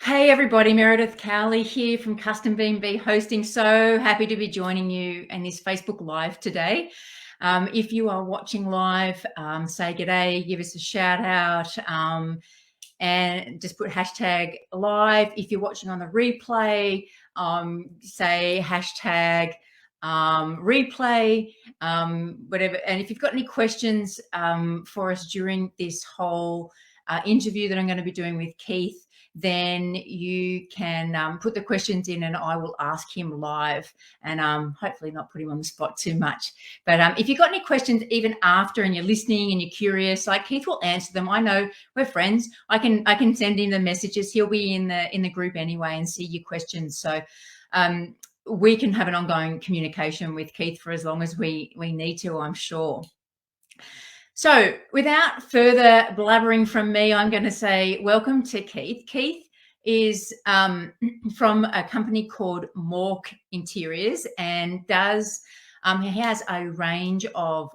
Hey everybody, Meredith Cowley here from Custombnb Hosting. So happy to be joining you in this Facebook Live today. If you are watching live, say g'day, give us a shout out, and just put hashtag live. If you're watching on the replay, say hashtag replay, whatever. And if you've got any questions for us during this whole interview that I'm going to be doing with Keith, then you can put the questions in and I will ask him live and hopefully not put him on the spot too much. But if you've got any questions even after and you're listening and you're curious, like Keith will answer them. I know we're friends. I can send him the messages. He'll be in the group anyway and see your questions. So we can have an ongoing communication with Keith for as long as we need to, I'm sure. So without further blabbering from me, I'm going to say welcome to Keith. Keith is from a company called MORC Interiors and does, he has a range of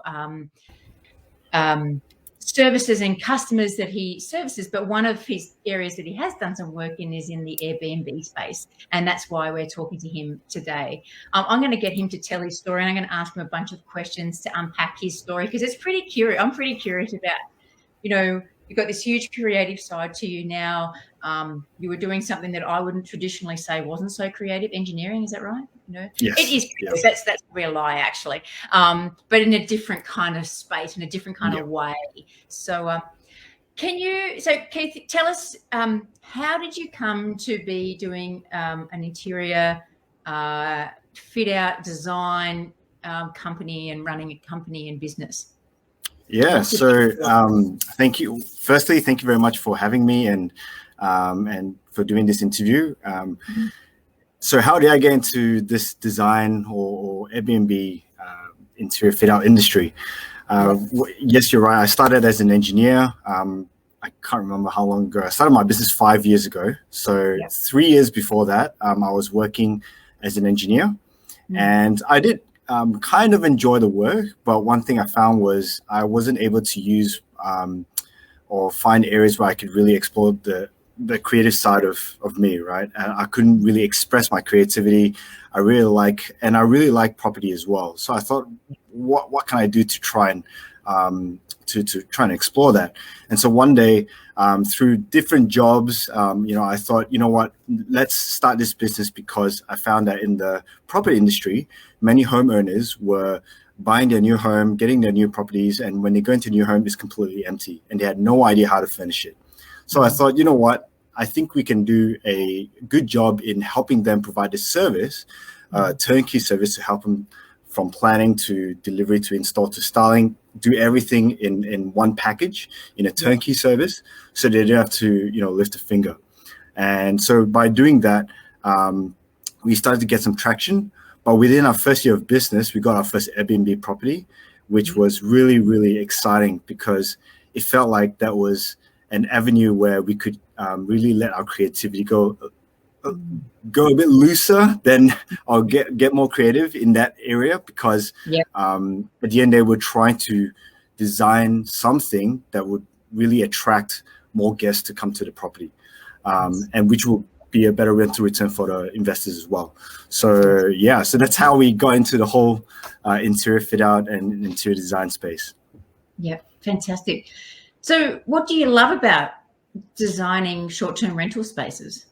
services and customers that he services, but one of his areas that he has done some work in is in the Airbnb space, and that's why we're talking to him today. I'm going to get him to tell his story, and I'm going to ask him a bunch of questions to unpack his story because it's pretty curious. I'm pretty curious about, you've got this huge creative side to you now. You were doing something that I wouldn't traditionally say wasn't so creative. Engineering, is that right? Yes. It is creative. Yes. That's a real lie, actually. But in a different kind of space, in a different kind of way. So, Keith, tell us, how did you come to be doing an interior fit out design company and running a company and business? Yeah. So thank you. Firstly, thank you very much for having me and for doing this interview. So how did I get into this design or Airbnb interior fit out industry? Yes, you're right. I started as an engineer. I can't remember how long ago. I started my business 5 years ago. So 3 years before that, I was working as an engineer, and I did kind of enjoy the work. But one thing I found was I wasn't able to use or find areas where I could really explore the creative side of me, right? And I couldn't really express my creativity. I really like property as well. So I thought, what can I do to try and to try and explore that? And so one day, through different jobs, I thought, you know what, let's start this business, because I found that in the property industry, many homeowners were buying their new home, getting their new properties, and when they go into a new home, it's completely empty, and they had no idea how to furnish it. So I thought, you know what, I think we can do a good job in helping them provide this service, turnkey service, to help them from planning to delivery to install to styling, do everything in one package in a turnkey service, so they don't have to, lift a finger. And so by doing that, we started to get some traction. But within our first year of business, we got our first Airbnb property, which was really, really exciting, because it felt like that was an avenue where we could really let our creativity go a bit looser, then or get more creative in that area, because at the end they were trying to design something that would really attract more guests to come to the property, and which will be a better rental return for the investors as well. So so that's how we got into the whole interior fit out and interior design space. Yeah, fantastic. So what do you love about designing short-term rental spaces?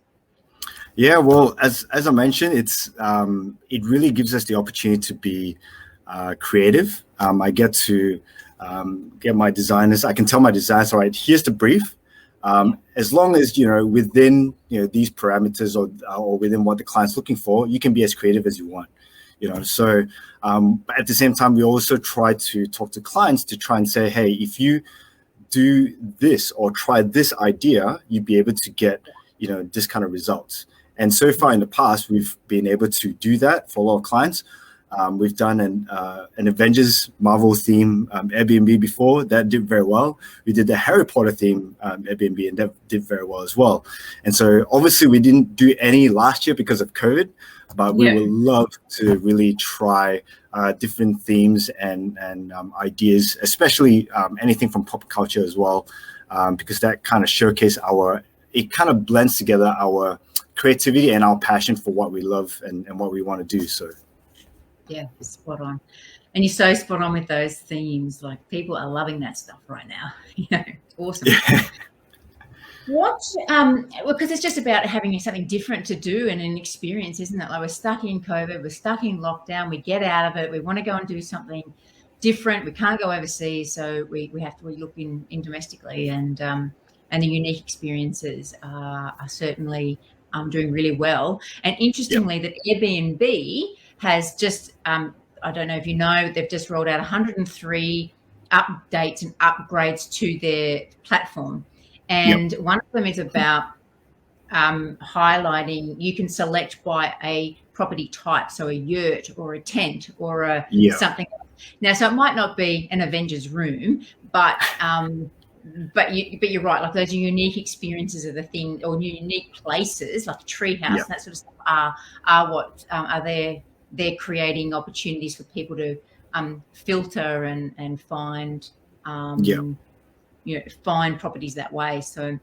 Yeah, well, as I mentioned, it really gives us the opportunity to be creative. I get to get my designers. I can tell my designers, all right, here's the brief. As long as within these parameters or within what the client's looking for, you can be as creative as you want. So at the same time, we also try to talk to clients to try and say, hey, if you do this or try this idea, you'd be able to get this kind of results. And so far in the past, we've been able to do that for a lot of clients. We've done an Avengers Marvel theme Airbnb before. That did very well. We did the Harry Potter theme Airbnb, and that did very well as well. And so obviously we didn't do any last year because of COVID, but we would love to really try different themes and ideas, especially anything from pop culture as well, because that kind of showcase our it kind of blends together our creativity and our passion for what we love and what we want to do. So yeah, spot on. And you're so spot on with those themes. Like, people are loving that stuff right now. Awesome. yeah. What, because it's just about having something different to do and an experience, isn't it? Like, we're stuck in COVID, we're stuck in lockdown, we get out of it, we want to go and do something different. We can't go overseas, so we have to look in domestically, and the unique experiences are certainly doing really well. And interestingly, that Airbnb has just, I don't know if you know, they've just rolled out 103 updates and upgrades to their platform. And one of them is about highlighting, you can select by a property type, so a yurt or a tent or a something. Now, so it might not be an Avengers room, but you're right. Like, those unique experiences of the thing, or unique places, like a treehouse, that sort of stuff, are what are they're creating opportunities for people to filter and find find properties that way. So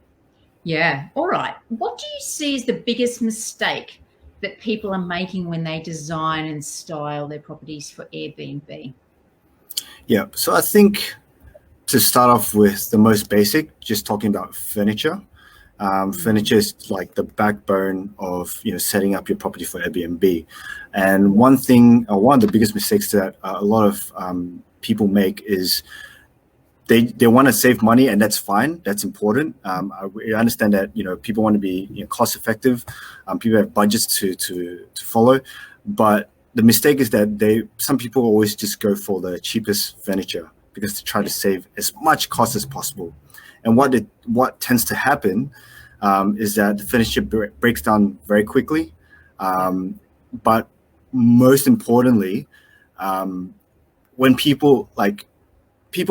all right, what do you see as the biggest mistake that people are making when they design and style their properties for Airbnb? So I think, to start off with the most basic, just talking about furniture. Furniture is like the backbone of setting up your property for Airbnb. And one of the biggest mistakes that a lot of people make is they want to save money, and that's fine. That's important. I understand that people want to be cost effective. People have budgets to follow, but the mistake is that some people always just go for the cheapest furniture because they try to save as much cost as possible. And what tends to happen is that the furniture breaks down very quickly. But most importantly, when people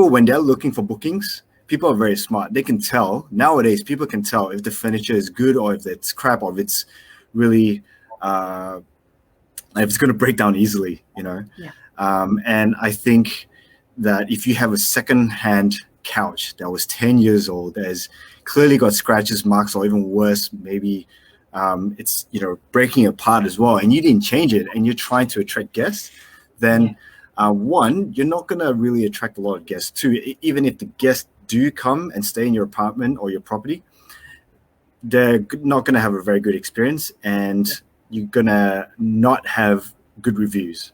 when they're looking for bookings, people are very smart. They can tell nowadays. People can tell if the furniture is good or if it's crap, or if it's really if it's going to break down easily. And I think that if you have a second-hand couch that was 10 years old, that has clearly got scratches, marks, or even worse, maybe it's breaking apart as well, and you didn't change it, and you're trying to attract guests, then one, you're not going to really attract a lot of guests. Two, even if the guests do come and stay in your apartment or your property, they're not going to have a very good experience, and you're going to not have good reviews.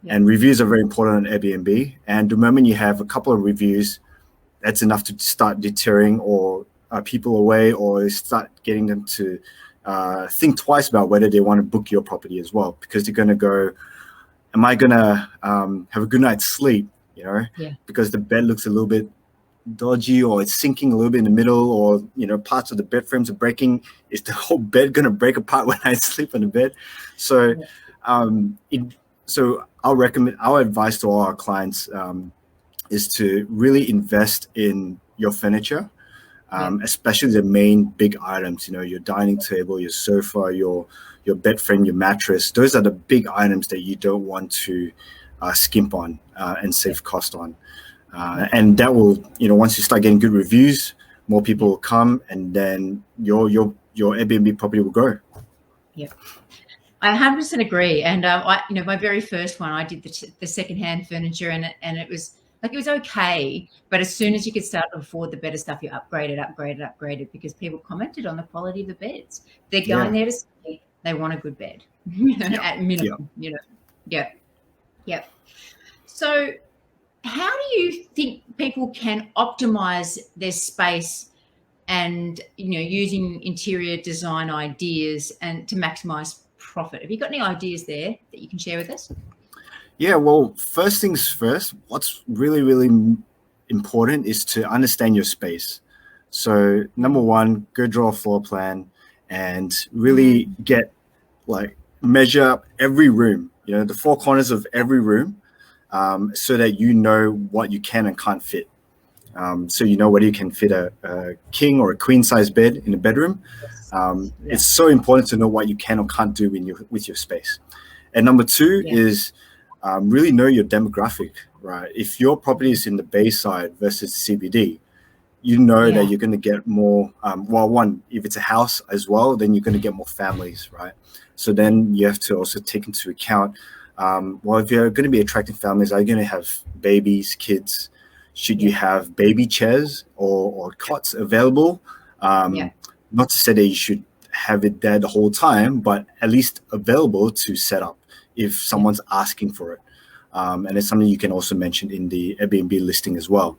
And reviews are very important on Airbnb. And the moment you have a couple of reviews, that's enough to start deterring or people away, or start getting them to think twice about whether they want to book your property as well, because they're going to go, am I going to have a good night's sleep, because the bed looks a little bit dodgy, or it's sinking a little bit in the middle, or parts of the bed frames are breaking. Is the whole bed going to break apart when I sleep on the bed? So so our advice to all our clients is to really invest in your furniture, especially the main big items, your dining table, your sofa, your bed frame, your mattress. Those are the big items that you don't want to skimp on and save cost on. And that will, once you start getting good reviews, more people will come, and then your Airbnb property will grow. Yeah. I 100% agree. And my very first one, I did the secondhand furniture, and it was okay. But as soon as you could start to afford the better stuff, you upgraded, because people commented on the quality of the beds. They're going there to sleep. They want a good bed, at minimum. So, how do you think people can optimize their space, and using interior design ideas and to maximize profit? Have you got any ideas there that you can share with us? Yeah, well, first things first, what's really, really important is to understand your space. So number one, go draw a floor plan and really measure up every room, the four corners of every room, so that you know what you can and can't fit. So whether you can fit a king or a queen size bed in a bedroom. It's so important to know what you can or can't do with your space. And number two is really know your demographic, right? If your property is in the Bayside versus CBD, you know Yeah. that you're going to get more, well, one, if it's a house as well, then you're going to get more families, right? So then you have to also take into account, well, if you're going to be attracting families, are you going to have babies, kids? Should you have baby chairs or cots available? Not to say that you should have it there the whole time, but at least available to set up if someone's asking for it. And it's something you can also mention in the Airbnb listing as well.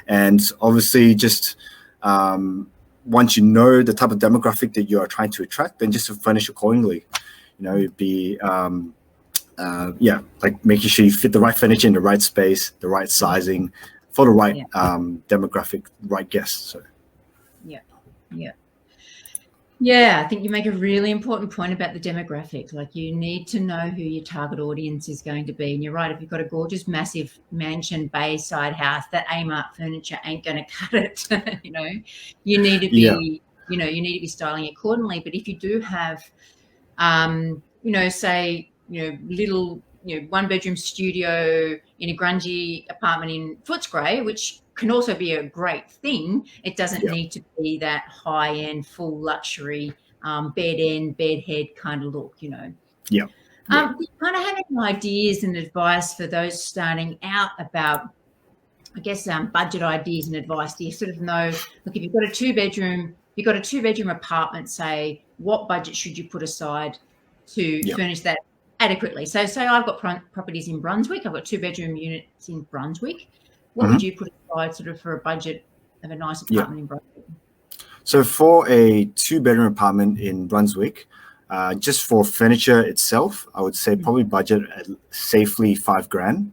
And obviously just once you know the type of demographic that you are trying to attract, then just to furnish accordingly. You know, it'd be like making sure you fit the right furniture in the right space, the right sizing for the right demographic, right guests. So yeah, I think you make a really important point about the demographic. Like, you need to know who your target audience is going to be. And you're right, if you've got a gorgeous, massive mansion, bayside house, that Amart furniture ain't going to cut it. You know, you need to be, you know, you need to be styling accordingly. But if you do have, you know, say, you know, little, you know, 1-bedroom studio in a grungy apartment in Footscray, which can also be a great thing, it doesn't need to be that high-end, full luxury bed end, bed head kind of look, you know. Do you kind of have any ideas and advice for those starting out about, I guess, budget ideas and advice? Do you sort of know, look, if you've got a 2-bedroom apartment, say, what budget should you put aside to furnish that adequately? So say I've got properties in Brunswick, I've got 2-bedroom units in Brunswick. What would you put aside sort of for a budget of a nice apartment in Brunswick? So for a 2-bedroom apartment in Brunswick, just for furniture itself, I would say probably budget at safely $5,000.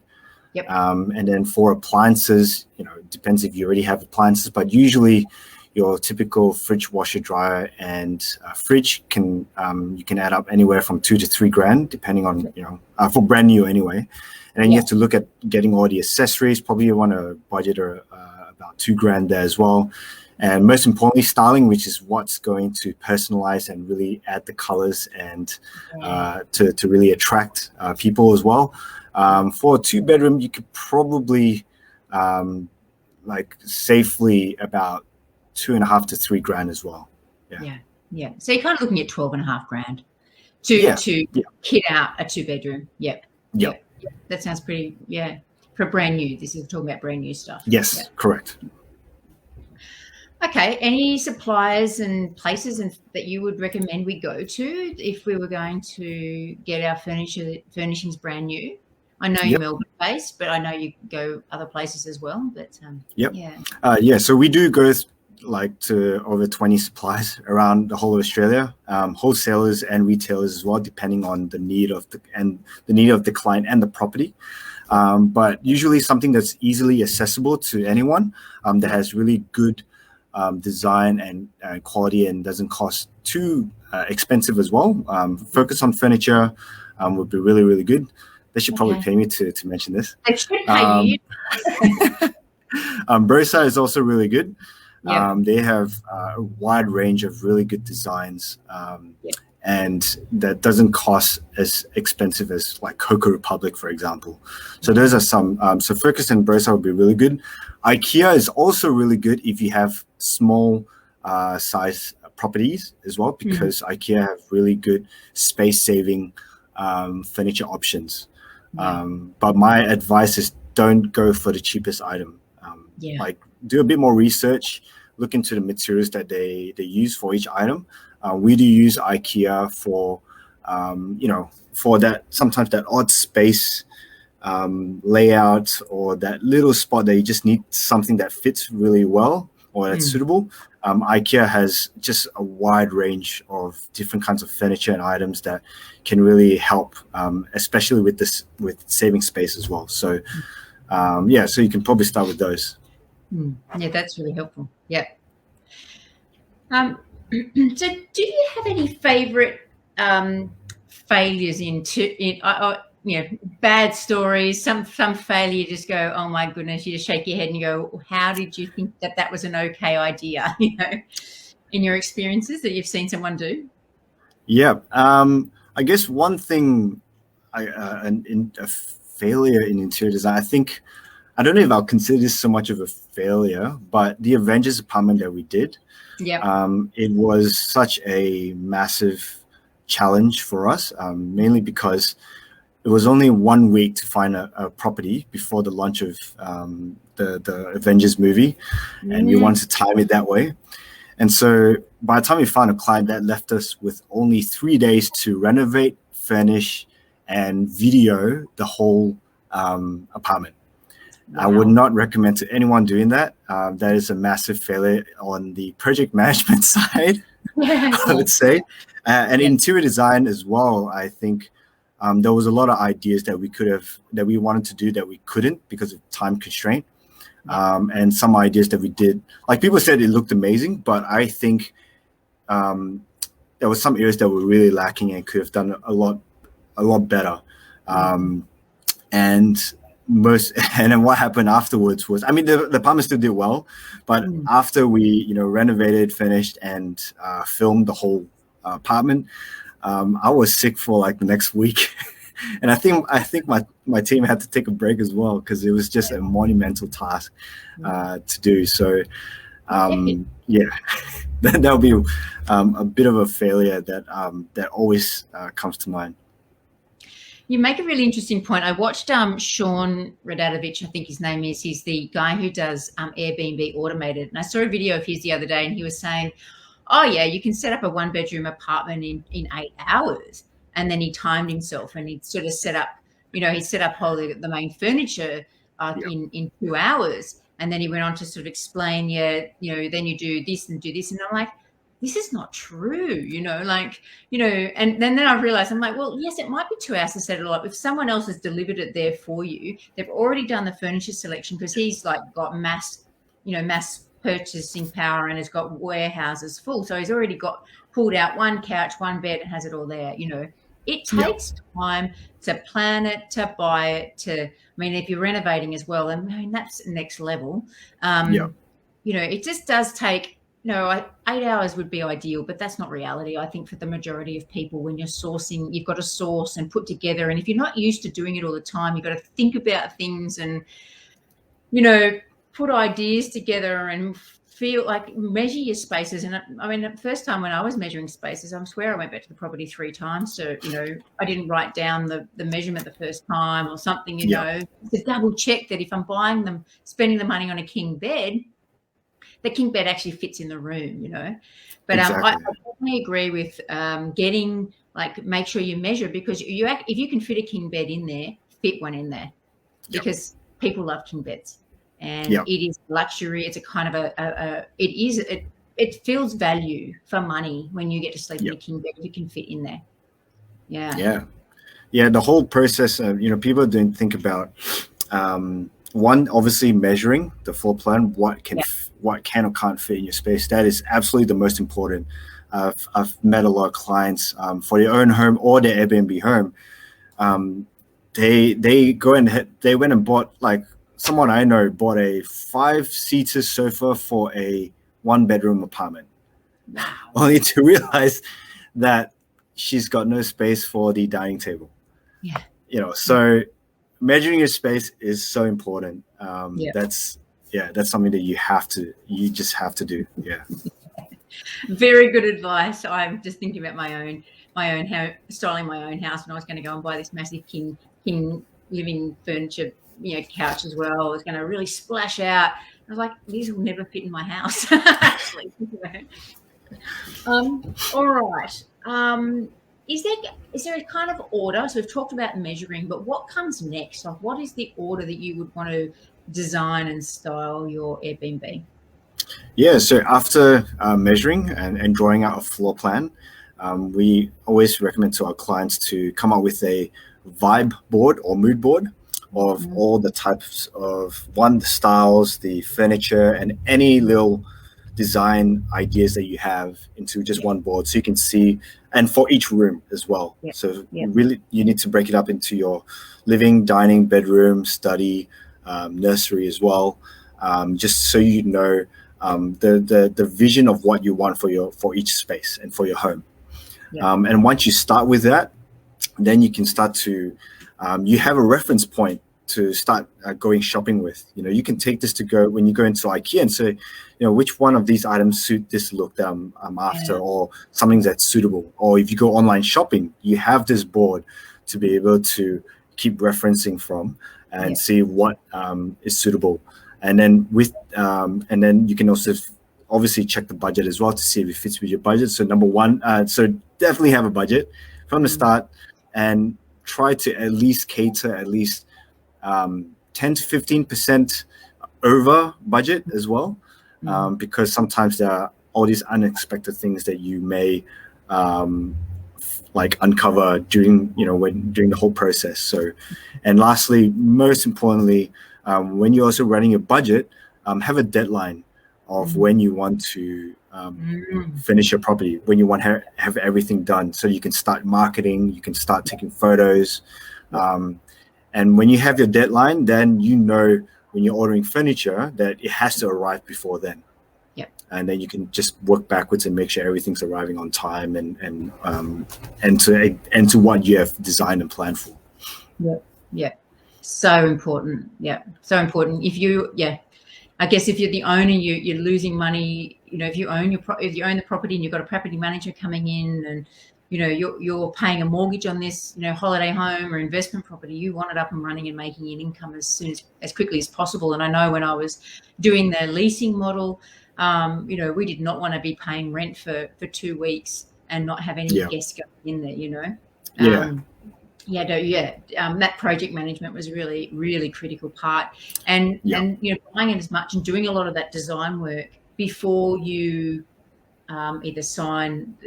And then for appliances, you know, it depends if you already have appliances, but usually your typical fridge, washer, dryer, and fridge can you can add up anywhere from $2,000 to $3,000, depending on, you know, for brand new anyway. And then you have to look at getting all the accessories. Probably you want to budget about $2,000 there as well. And most importantly, styling, which is what's going to personalize and really add the colors and to really attract people as well. For a 2-bedroom, you could probably like safely about $2,500 to $3,000 as well. Yeah. So you're kind of looking at $12,500 to kit out a 2-bedroom. Yep. That sounds pretty. For brand new. This is talking about brand new stuff. Yes, correct. Okay. Any suppliers and places that you would recommend we go to if we were going to get our furnishings brand new? I know you're Melbourne based, but I know you go other places as well. But so we do go like to over 20 suppliers around the whole of Australia, wholesalers and retailers as well, depending on the need of the client and the property. But usually something that's easily accessible to anyone, that has really good design and quality and doesn't cost too expensive as well. Focus on furniture would be really, really good. They should probably pay me to mention this. They should pay you. Brosa is also really good. They have a wide range of really good designs, and that doesn't cost as expensive as like Coco Republic, for example. So those are some. So Focus and Brosa would be really good. IKEA is also really good if you have small size properties as well, because IKEA have really good space-saving furniture options. But my advice is don't go for the cheapest item. Like, do a bit more research, look into the materials that they use for each item. We do use IKEA for, you know, for that, sometimes that odd space layout or that little spot that you just need something that fits really well or that's suitable. IKEA has just a wide range of different kinds of furniture and items that can really help, especially with saving space as well. So, so you can probably start with those. Yeah, that's really helpful. Yeah. So do you have any favorite failures in bad stories, some failure, you just go, oh my goodness, you just shake your head and you go, how did you think that was an okay idea, you know, in your experiences that you've seen someone do? I guess one thing, a failure in interior design, I think I don't know if I'll consider this so much of a failure, but the Avengers apartment that we did, it was such a massive challenge for us, mainly because it was only 1 week to find a property before the launch of the Avengers movie, and we wanted to time it that way. And so by the time we found a client, that left us with only 3 days to renovate, furnish, and video the whole apartment. Wow. I would not recommend to anyone doing that. That is a massive failure on the project management side, I would say. And interior design as well, I think there was a lot of ideas that we wanted to do that we couldn't because of time constraint. And some ideas that we did, like people said it looked amazing, but I think there was some areas that were really lacking and could have done a lot better. And then what happened afterwards was, I mean, the apartment still did well, but after we, renovated, finished, and filmed the whole apartment, I was sick for like the next week. And I think my team had to take a break as well, because it was just a monumental task to do. So that'll be a bit of a failure that always comes to mind. You make a really interesting point. I watched Sean Radadovich, I think his name is. He's the guy who does Airbnb Automated. And I saw a video of his the other day, and he was saying, oh, yeah, you can set up a 1-bedroom apartment in 8 hours. And then he timed himself, and he sort of set up, he set up wholly the main furniture in 2 hours. And then he went on to sort of explain, then you do this and do this. And I'm like, this is not true, and then I realized, I'm like, well, yes, it might be 2 hours to set it all up. If someone else has delivered it there for you, they've already done the furniture selection, because he's like got mass purchasing power and has got warehouses full. So he's already pulled out 1 couch, 1 bed, and has it all there, It takes time to plan it, to buy it, if you're renovating as well, and that's next level. It just does take, 8 hours would be ideal, but that's not reality. I think for the majority of people, when you're sourcing, you've got to source and put together. And if you're not used to doing it all the time, you've got to think about things and, put ideas together and feel like measure your spaces. And the first time when I was measuring spaces, I swear I went back to the property 3 times. So, I didn't write down the measurement the first time or something, to double check that if I'm buying them, spending the money on a king bed, the king bed actually fits in the room, But exactly. I definitely agree with make sure you measure, because if you can fit a king bed in there, fit one in there, because people love king beds. And it is luxury. It's a kind of it feels value for money when you get to sleep in a king bed. You can fit in there. Yeah. The whole process of, people don't think about, one, obviously measuring the floor plan, what can or can't fit in your space. That is absolutely the most important. I've met a lot of clients for their own home or their Airbnb home. They went and bought, like, someone I know bought a 5-seater sofa for a 1-bedroom apartment, only to realize that she's got no space for the dining table. So measuring your space is so important. That's something that you just have to do. Very good advice. I'm just thinking about my own house, styling my own house, and I was going to go and buy this massive king living furniture, couch as well. I was going to really splash out. I was like, these will never fit in my house. Actually. All right. Is there a kind of order? So we've talked about measuring, but what comes next? Like, what is the order that you would want to design and style your Airbnb? Yeah, so after measuring and drawing out a floor plan, we always recommend to our clients to come up with a vibe board or mood board of all the types of the styles, the furniture, and any little design ideas that you have into just one board, so you can see, and for each room as well. So really, you need to break it up into your living, dining, bedroom, study, nursery as well, just so you know the vision of what you want for each space and for your home. And once you start with that, then you can start to you have a reference point to start going shopping with. You can take this to go when you go into IKEA and say, which one of these items suit this look that I'm after, or something that's suitable. Or if you go online shopping, you have this board to be able to keep referencing from and see what is suitable. And then and then you can also obviously check the budget as well to see if it fits with your budget. So number one, so definitely have a budget from the start, and try to at least cater 10 to 15% over budget as well, because sometimes there are all these unexpected things that you may uncover during the whole process. So, and lastly, most importantly, when you're also running a budget, have a deadline of when you want to finish your property, when you want to have everything done, so you can start marketing, you can start taking photos. And when you have your deadline, then when you're ordering furniture that it has to arrive before then. And then you can just work backwards and make sure everything's arriving on time and to what you have designed and planned for. So important. So important. I guess if you're the owner, you're losing money. If you own the property and you've got a property manager coming in, and you're paying a mortgage on this holiday home or investment property, you want it up and running and making an income as quickly as possible. And I know when I was doing the leasing model, we did not want to be paying rent for 2 weeks and not have any guests going in there. That project management was really, really critical part, and buying it as much and doing a lot of that design work before you either sign,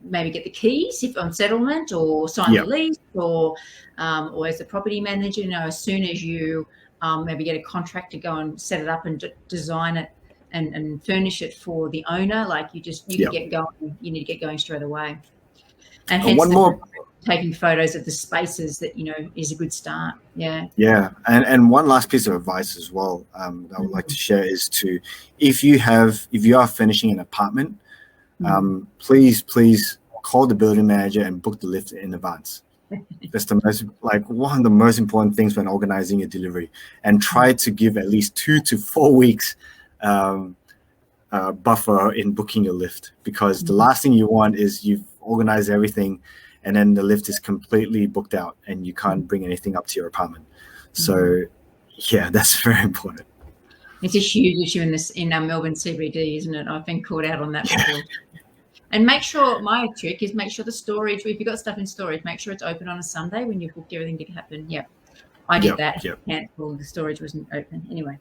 maybe get the keys if on settlement, or sign the lease, or as the property manager, as soon as you maybe get a contract to go and set it up and design it and furnish it for the owner, you can get going. You need to get going straight away. And hence one more. Taking photos of the spaces that is a good start. And one last piece of advice as well that I would like to share is if you are finishing an apartment, please call the building manager and book the lift in advance. That's the most one of the most important things when organizing a delivery, and try to give at least 2 to 4 weeks buffer in booking your lift, because the last thing you want is you've organized everything and then the lift is completely booked out and you can't bring anything up to your apartment. So that's very important. It's a huge issue in Melbourne CBD, isn't it? I've been caught out on that before. And my trick is make sure the storage, if you've got stuff in storage, make sure it's open on a Sunday when you've booked everything to happen. I did that. The storage wasn't open. Anyway.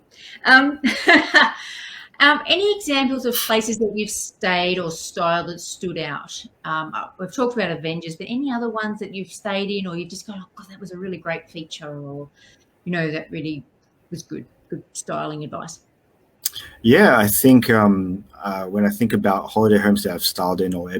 Any examples of places that you've stayed or style that stood out? We've talked about Avengers, but any other ones that you've stayed in, or you've just gone, oh God, that was a really great feature, or that really was good styling advice? I think when I think about holiday homes that I've styled in or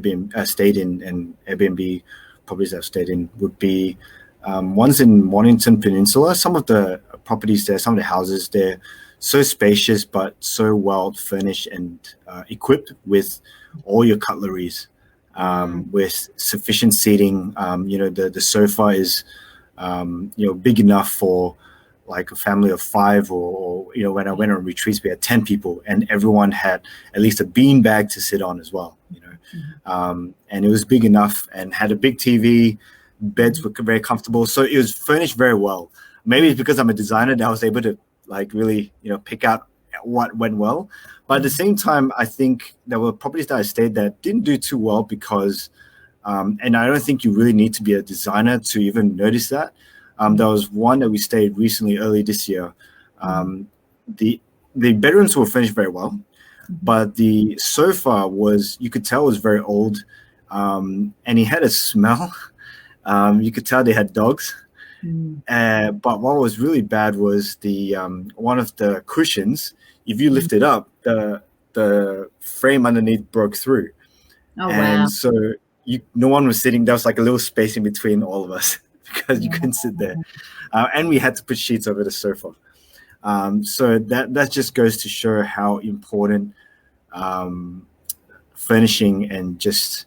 stayed in, and Airbnb properties I've stayed in, would be ones in Mornington Peninsula. Some of the properties there, some of the houses there, so spacious but so well furnished and equipped with all your cutleries, with sufficient seating. The sofa is big enough for like a family of 5, or when I went on retreats we had 10 people and everyone had at least a bean bag to sit on as well. And it was big enough and had a big TV. Beds were very comfortable, so it was furnished very well. Maybe it's because I'm a designer that I was able to really pick out what went well. But at the same time, I think there were properties that I stayed that didn't do too well because and I don't think you really need to be a designer to even notice that. There was one that we stayed recently early this year. The bedrooms were furnished very well, but the sofa you could tell was very old, and it had a smell. You could tell they had dogs. But what was really bad was the one of the cushions. If you lift it up, the frame underneath broke through. And so no one was sitting. There was like a little space in between all of us because you couldn't sit there, and we had to put sheets over the sofa. So that just goes to show how important furnishing and just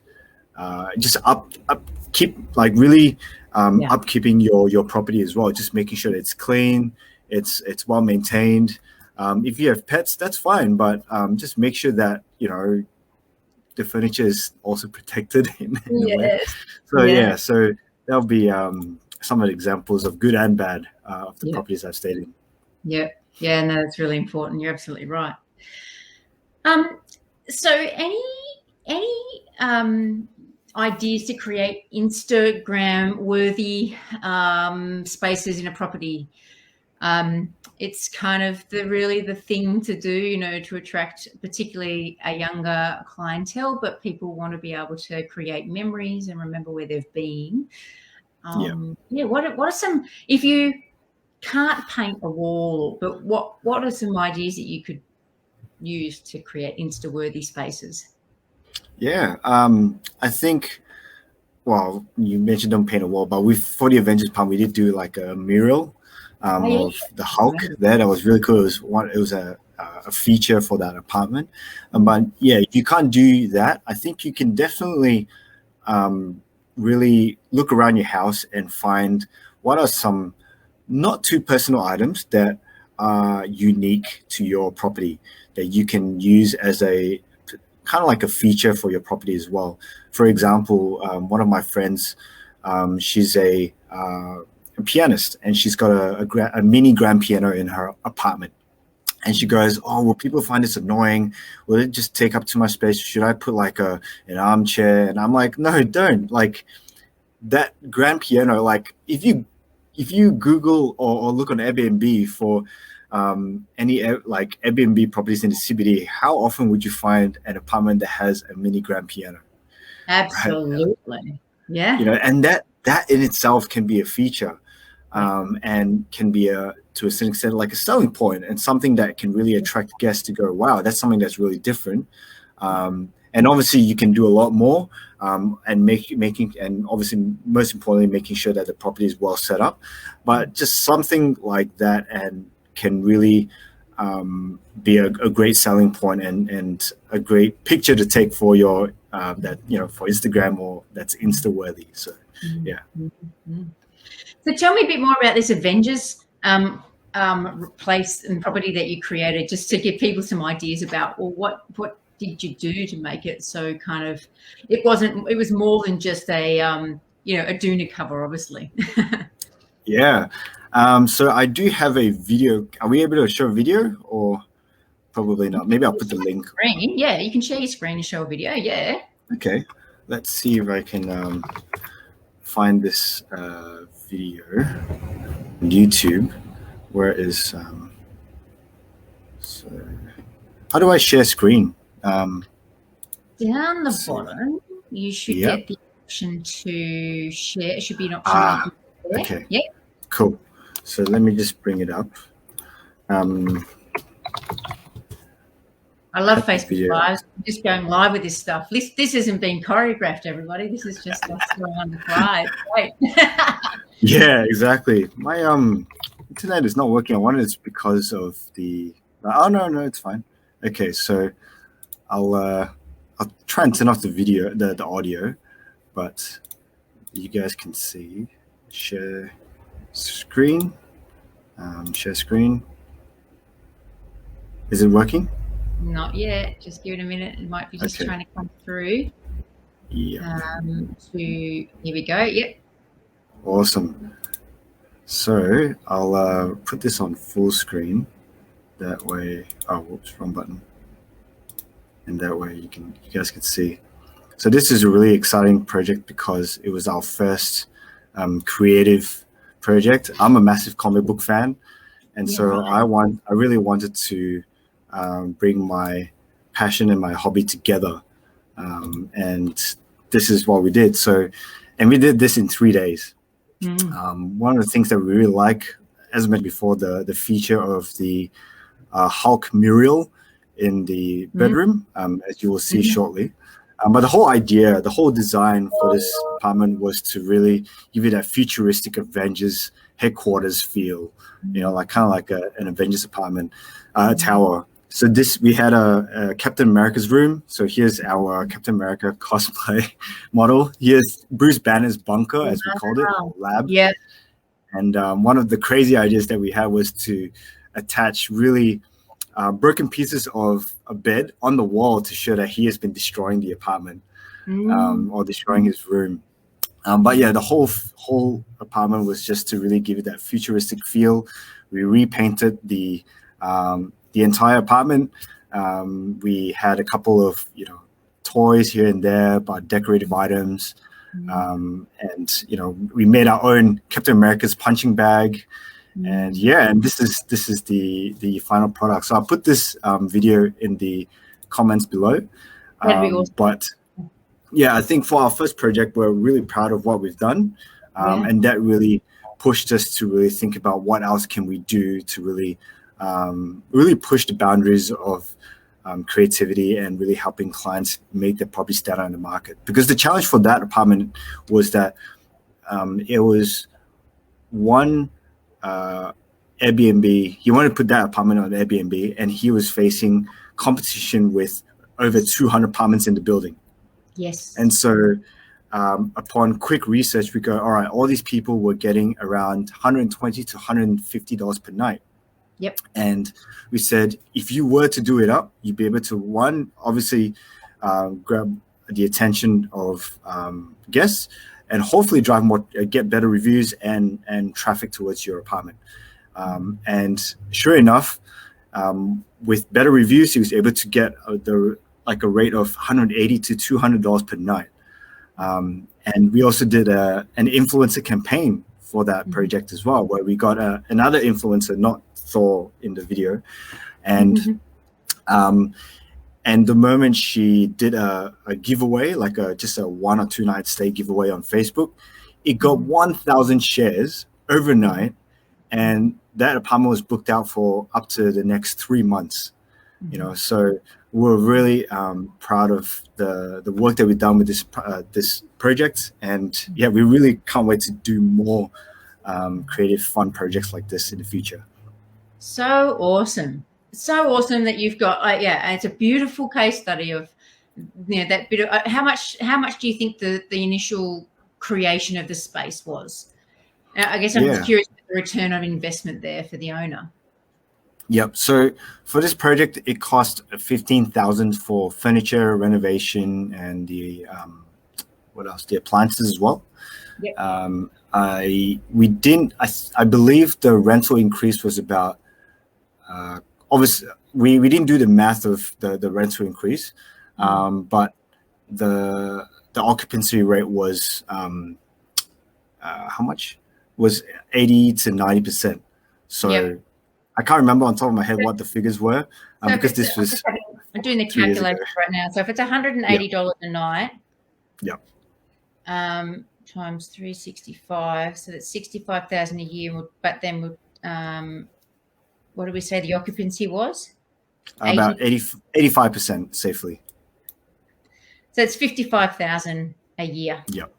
keep really upkeeping your property as well, just making sure that it's clean, it's well maintained. If you have pets, that's fine, but just make sure that the furniture is also protected in a way. So so that'll be some of the examples of good and bad of the properties I've stayed in. No, that's really important. You're absolutely right. So any ideas to create Instagram worthy spaces in a property? It's kind of really the thing to do, to attract particularly a younger clientele, but people want to be able to create memories and remember where they've been. What are some, if you can't paint a wall, but what are some ideas that you could use to create Insta-worthy spaces? I think, well, you mentioned don't paint a wall, but for the Avengers Palm, we did do like a mural of the Hulk there. That was really cool. It was a feature for that apartment. But yeah, if you can't do that, I think you can definitely really look around your house and find what are some not too personal items that are unique to your property that you can use as a kind of like a feature for your property as well. For example, one of my friends, she's a pianist, and she's got a mini grand piano in her apartment. And she goes, "Oh, will people find this annoying? Will it just take up too much space? Should I put like an armchair?" And I'm like, "No, don't. Like that grand piano. Like if you Google or look on Airbnb for any like Airbnb properties in the CBD, how often would you find an apartment that has a mini grand piano?" Absolutely, right? Yeah. And that in itself can be a feature, and can be to a certain extent like a selling point and something that can really attract guests to go, "Wow, that's something that's really different." And obviously you can do a lot more, and making and obviously most importantly making sure that the property is well set up, but just something like that and can really be a great selling point and a great picture to take for your for Instagram, or that's Insta-worthy. So So tell me a bit more about this Avengers place and property that you created, just to give people some ideas about, well, what did you do to make it so kind of, it was more than just a a doona cover, obviously. So I do have a video. Are we able to show a video, or probably not? Maybe I'll put the link. Screen. Yeah, you can share your screen and show a video. Yeah. Okay, let's see if I can find this video on YouTube. Where is so how do I share screen? Down the bottom, you should get the option to share. It should be an option. Okay. Yeah. Cool. So let me just bring it up. I love Facebook Lives. I'm just going live with this stuff. This isn't being choreographed, everybody. This is just us going on the fly. Great. Yeah, exactly. My internet is not working. I wonder it's because of the. Oh no, it's fine. Okay, so I'll try and turn off the video, the audio, but you guys can see. Share screen. Share screen. Is it working? Not yet. Just give it a minute. It might be just trying to come through. Yeah. Here we go. Yep. Awesome. So I'll put this on full screen. That way. Oh, whoops, wrong button. And that way you guys can see. So this is a really exciting project because it was our first creative project. I'm a massive comic book fan, and so I really wanted to bring my passion and my hobby together, and this is what we did. And we did this in 3 days. One of the things that we really like, as I mentioned before, the feature of the Hulk mural in the bedroom, as you will see shortly. But the whole idea, the whole design for this apartment was to really give you that futuristic Avengers headquarters feel, like kind of like an Avengers apartment tower. So we had a Captain America's room. So here's our Captain America cosplay model. Here's Bruce Banner's bunker, as we called it, or lab. Yeah. And one of the crazy ideas that we had was to attach really broken pieces of a bed on the wall to show that he has been destroying the apartment or destroying his room. But yeah, the whole apartment was just to really give it that futuristic feel. We repainted the entire apartment. We had a couple of toys here and there, but decorative items, and we made our own Captain America's punching bag, and this is the final product. So I'll put this video in the comments below. That'd be awesome. But yeah, I think for our first project, we're really proud of what we've done, and that really pushed us to really think about what else can we do to really push the boundaries of creativity and really helping clients make their property stand out in the market. Because the challenge for that apartment was that it was one Airbnb. He wanted to put that apartment on Airbnb, and he was facing competition with over 200 apartments in the building. Yes. And so upon quick research, we go, all right, all these people were getting around $120 to $150 per night. Yep. And we said, if you were to do it up, you'd be able to, one, obviously grab the attention of guests, and hopefully drive more, get better reviews and traffic towards your apartment. And sure enough, with better reviews, he was able to get a rate of $180 to $200 per night. And we also did an influencer campaign for that project as well, where we got another influencer, not Thor in the video, and the moment she did a giveaway, like just a 1 or 2 night stay giveaway on Facebook, it got 1,000 shares overnight, and that apartment was booked out for up to the next 3 months. So we're really proud of the work that we've done with this project, and yeah, we really can't wait to do more creative, fun projects like this in the future. So awesome that you've got it's a beautiful case study of that bit of how much do you think the initial creation of the space was? I guess I'm just curious about the return on investment there for the owner. Yep. So for this project, it cost $15,000 for furniture renovation and the what else? The appliances as well. Yep. I believe the rental increase was about. Obviously, we didn't do the math of the rental increase, but the occupancy rate was how much? Was 80 to 90%. So. Yep. I can't remember on top of my head what the figures were because this was. I'm doing the calculator right now. So if it's $180 a night, times 365, so that's $65,000 a year. But then, what did we say the occupancy was? About 85% safely. So it's $55,000 a year. Yep.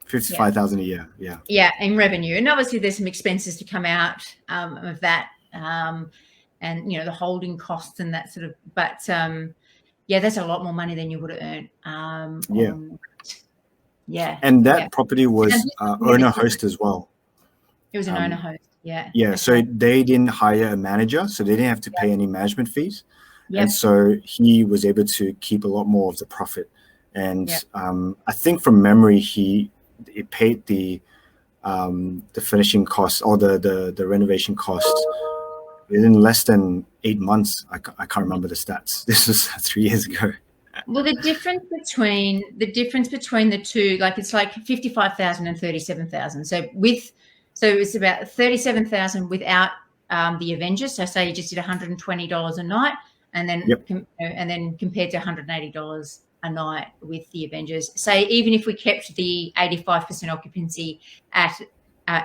$55,000 a year. Yeah. Yeah, in revenue, and obviously there's some expenses to come out of that. And the holding costs and that sort of, but that's a lot more money than you would have earned. And that property was owner host as well. It was an owner host. So they didn't hire a manager, so they didn't have to pay any management fees, and so he was able to keep a lot more of the profit. And I think from memory, he paid the finishing costs or the renovation costs within less than 8 months. I can't remember the stats. This was 3 years ago. Well, the difference between the two, like it's like 55,000 and 37,000. So it's about 37,000 without the Avengers. So say you just did $120 a night, and then and then compared to $180 a night with the Avengers. Say even if we kept the 85% occupancy at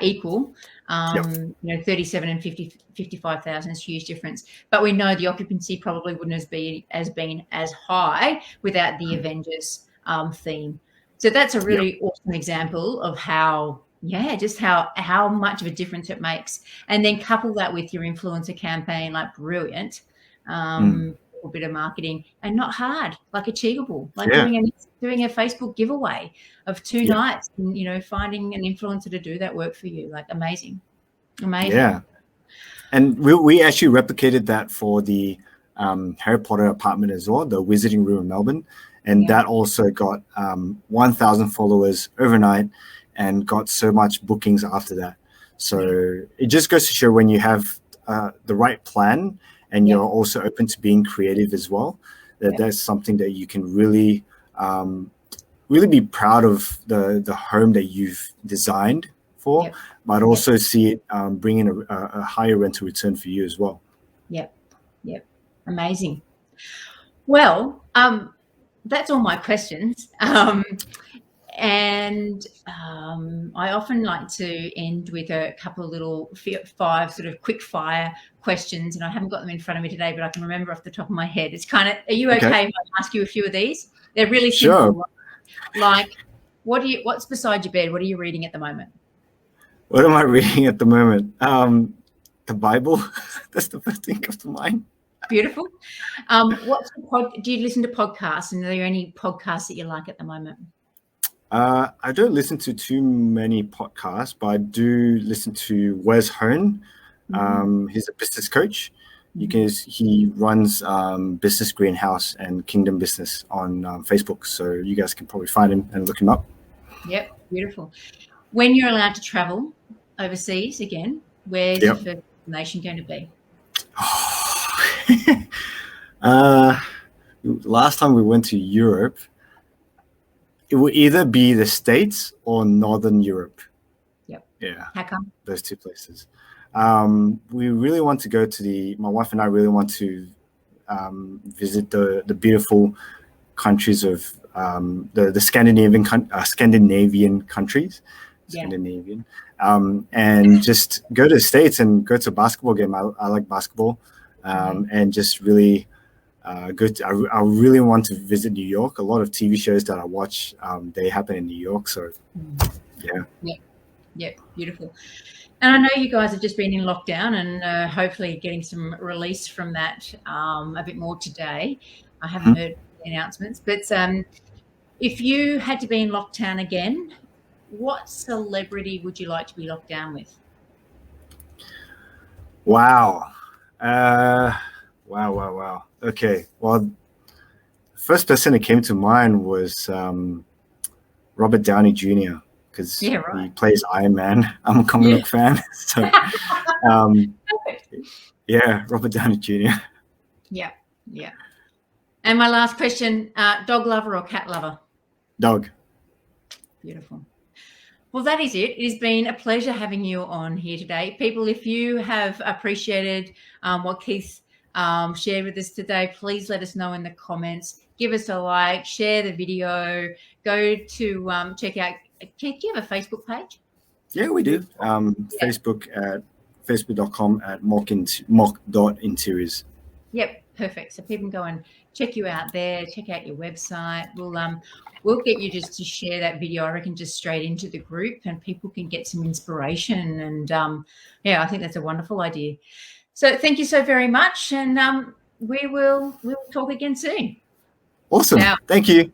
equal, 37 and 55,000 is a huge difference. But we know the occupancy probably wouldn't have been as high without the Avengers theme. So that's a really awesome example of how much of a difference it makes. And then couple that with your influencer campaign, like brilliant. a bit of marketing, and not hard, like achievable, like Yeah. doing a Facebook giveaway of 2 nights, and, you know, finding an influencer to do that work for you. Like amazing. Yeah. And we actually replicated that for the Harry Potter apartment as well, the Wizarding Room in Melbourne. And that also got 1,000 followers overnight and got so much bookings after that. So it just goes to show when you have the right plan and you're also open to being creative as well, that's something that you can really, really be proud of the home that you've designed for, but also see it bring in a higher rental return for you as well. Yep. Amazing. Well, that's all my questions. And I often like to end with a couple of little 5 sort of quick fire questions, and I haven't got them in front of me today, but I can remember off the top of my head. It's kind of, are you okay if I ask you a few of these? They're really simple. Sure. Like, what's beside your bed? What are you reading at the moment? What am I reading at the moment? The Bible. That's the first thing comes to mind. Beautiful. Do you listen to podcasts, and are there any podcasts that you like at the moment? I don't listen to too many podcasts, but I do listen to Wes Hone. He's a business coach. He runs Business Greenhouse and Kingdom Business on Facebook. So you guys can probably find him and look him up. Yep, beautiful. When you're allowed to travel overseas again, where's your first nation going to be? Last time we went to Europe, it would either be the States or Northern Europe. Yeah. How come? Those 2 places. We really want to go to my wife and I really want to visit the beautiful countries of the Scandinavian countries. Scandinavian. And just go to the States and go to a basketball game. I like basketball. And just really I really want to visit New York. A lot of TV shows that I watch, they happen in New York. So, yeah, beautiful. And I know you guys have just been in lockdown and hopefully getting some release from that a bit more today. I haven't heard the announcements, but if you had to be in lockdown again, what celebrity would you like to be locked down with? Wow. Wow. Okay. Well, first person that came to mind was Robert Downey Jr. because he plays Iron Man. I'm a comic book fan. So, Robert Downey Jr. Yeah. And my last question, dog lover or cat lover? Dog. Beautiful. Well, that is it. It has been a pleasure having you on here today. People, if you have appreciated what Keith shared with us today, please let us know in the comments. Give us a like, share the video, go to check out. Do you have a Facebook page? Yeah, we do. Facebook at facebook.com/morc.interiors. Yep, perfect. So people can go and check you out there, check out your website. We'll get you just to share that video, I reckon, just straight into the group, and people can get some inspiration. And I think that's a wonderful idea. So thank you so very much, and we will talk again soon. Awesome. Thank you.